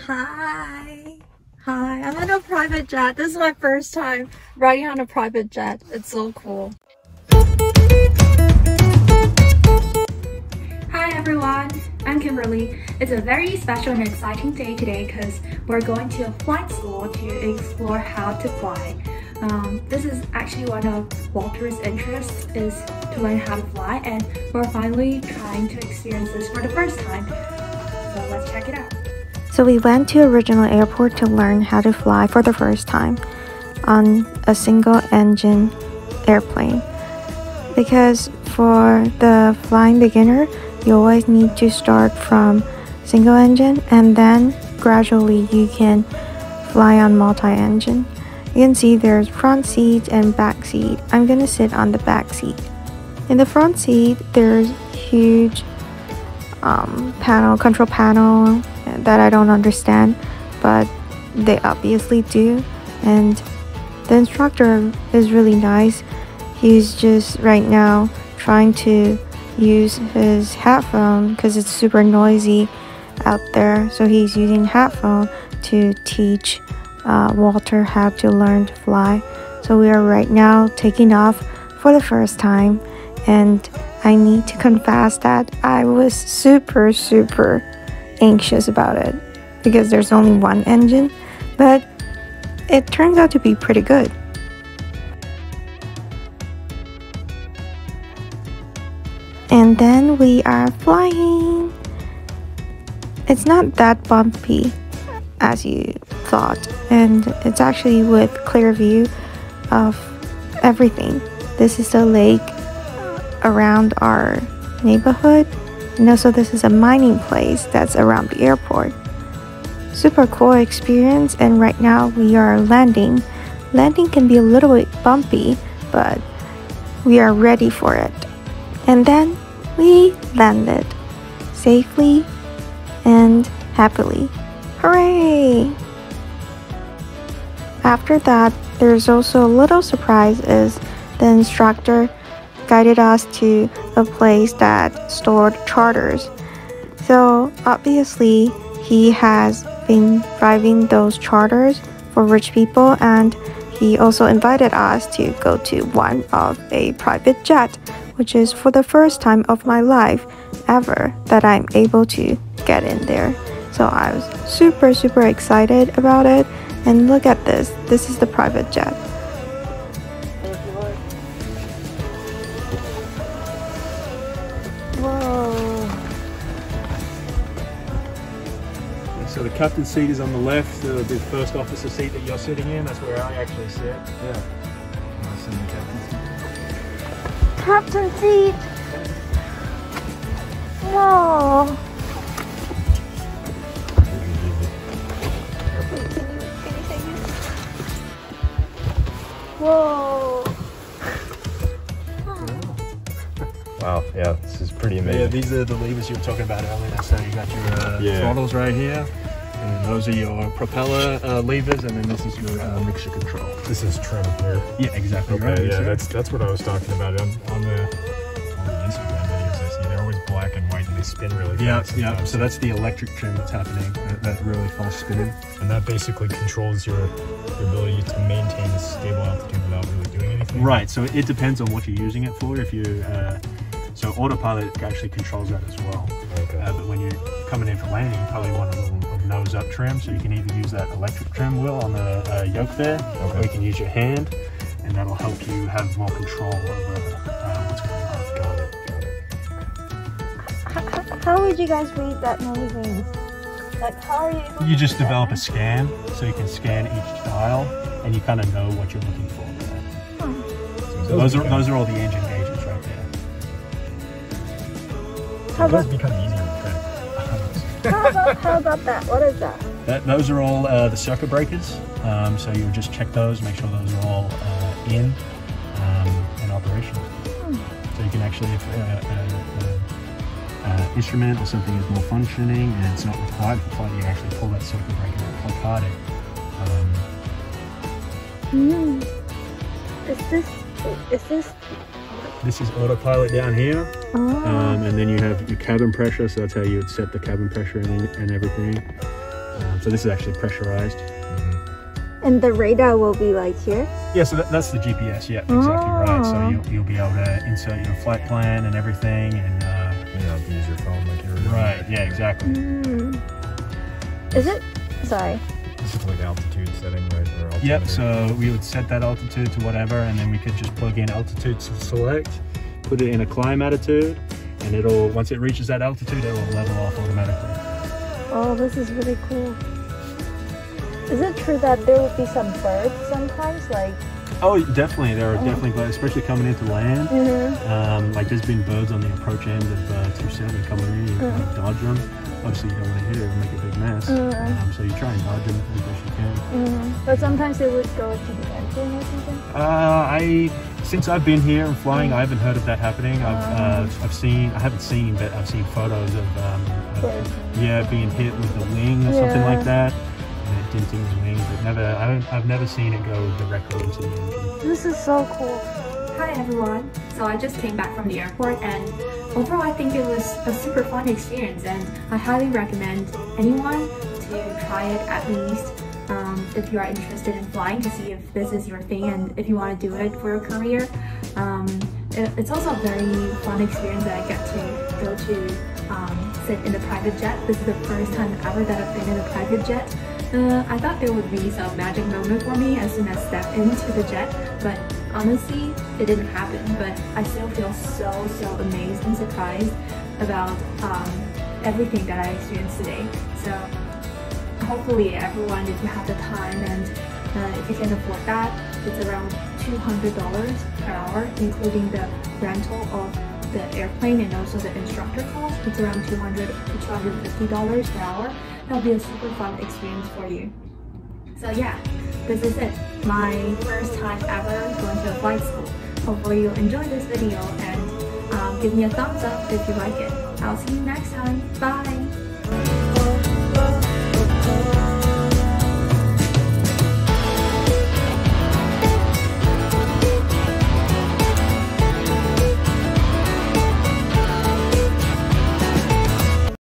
Hi. Hi, I'm on a private jet. This is my first time riding on a private jet. It's so cool. Hi everyone, I'm Kimberly. It's a very special and exciting day today because we're going to a flight school to explore how to fly. This is actually one of Walter's interests, is to learn how to fly, and we're finally trying to experience this for the first time. So let's check it out. So we went to original airport to learn how to fly for the first time on a single engine airplane. Because for the flying beginner, you always need to start from single engine and then gradually you can fly on multi-engine. You can see there's front seat and back seat. I'm gonna sit on the back seat. In the front seat, there's huge control panel that I don't understand, but they obviously do. And the instructor is really nice. He's just right now trying to use his headphone because it's super noisy out there, so he's using headphone to teach Walter how to learn to fly. So we are right now taking off for the first time, and I need to confess that I was super anxious about it because there's only one engine, but it turns out to be pretty good. And then we are flying. It's not that bumpy as you thought, and it's actually with clear view of everything. This is the lake around our neighborhood, and also this is a mining place that's around the airport. Super cool experience, and right now we are landing. Landing can be a little bit bumpy, but we are ready for it. And then we landed safely and happily. Hooray! After that, there's also a little surprise is the instructor guided us to a place that stored charters. So obviously he has been driving those charters for rich people, and he also invited us to go to one of a private jet, which is for the first time of my life ever that I'm able to get in there. So I was super excited about it. And look at this. This is the private jet. Whoa. So the captain's seat is on the left, the first officer seat that you're sitting in, that's where I actually sit. Yeah. Nice in the captain's seat. Captain seat. Whoa. Whoa. Wow, yeah, this is pretty amazing. Yeah, these are the levers you were talking about earlier. So you got your throttles right here, and those are your propeller levers, and then this is your mixture control. This is trim here. Yeah, exactly. Okay, right. Yeah, that's what I was talking about on the Instagram videos I see. They're always black and white and they spin really fast. Yeah. So that's the electric trim that's happening, that really fast spin. And that basically controls your ability to maintain a stable altitude without really doing anything. Right. So it depends on what you're using it for. If you so autopilot actually controls that as well. Okay. But when you're coming in for landing, you probably want a little nose up trim. So you can either use that electric trim wheel on the yoke there, or you can use your hand, and that'll help you have more control over what's going on. Got it. How would you guys read that moving? Like, how are you able You to just do develop that? a scan, so you can scan each dial, and you kind of know what you're looking for there. So those are all the engine gauges right there. Those become easier to print. How about that? What is that? Those are all the circuit breakers. So you would just check those, make sure those are all in and operational. So you can actually, if instrument or something is more functioning and it's not required for flight, you actually pull that circuit breaker and plug hard in. Is this This is autopilot down here, and then you have your cabin pressure, so that's how you would set the cabin pressure and everything. So this is actually pressurized. And the radar will be like here? Yeah, so that's the GPS. Yeah, exactly right. So you'll be able to insert your flight plan and everything, and use your phone like you're right. Yeah, exactly. Is it? Sorry. This is like altitude setting, right? Or altimeter. Yep. So we would set that altitude to whatever, and then we could just plug in altitude to select, put it in a climb attitude, and it'll once it reaches that altitude, it will level off automatically. Oh, this is really cool. Is it true that there will be some birds sometimes, like? Oh, definitely. There are definitely birds, especially coming into land. Like there's been birds on the approach end of 27 coming in. You like dodge them. Obviously, you don't want to hit it and make a big mess. So you try and dodge them as best you can. But sometimes they would go to the engine or something. Since I've been here and flying, I haven't heard of that happening. I haven't seen, but I've seen photos of being hit with the wing or something like that. Denting the wing, but I've never seen it go directly into the engine. This is so cool. Hi everyone. So I just came back from the airport, and overall I think it was a super fun experience, and I highly recommend anyone to try it at least if you are interested in flying, to see if this is your thing and if you want to do it for a career. It's also a very fun experience that I get to go to sit in a private jet. This is the first time ever that I've been in a private jet. I thought there would be some magic moment for me as soon as I stepped into the jet, but honestly, it didn't happen. But I still feel so amazed and surprised about everything that I experienced today. So hopefully everyone, if you have the time and if you can afford that, it's around $200 per hour, including the rental of the airplane and also the instructor cost. It's around $200 to $250 per hour. That'll be a super fun experience for you. So yeah, this is it. My first time ever going to a flight school. Hopefully you'll enjoy this video and give me a thumbs up if you like it. I'll see you next time. Bye!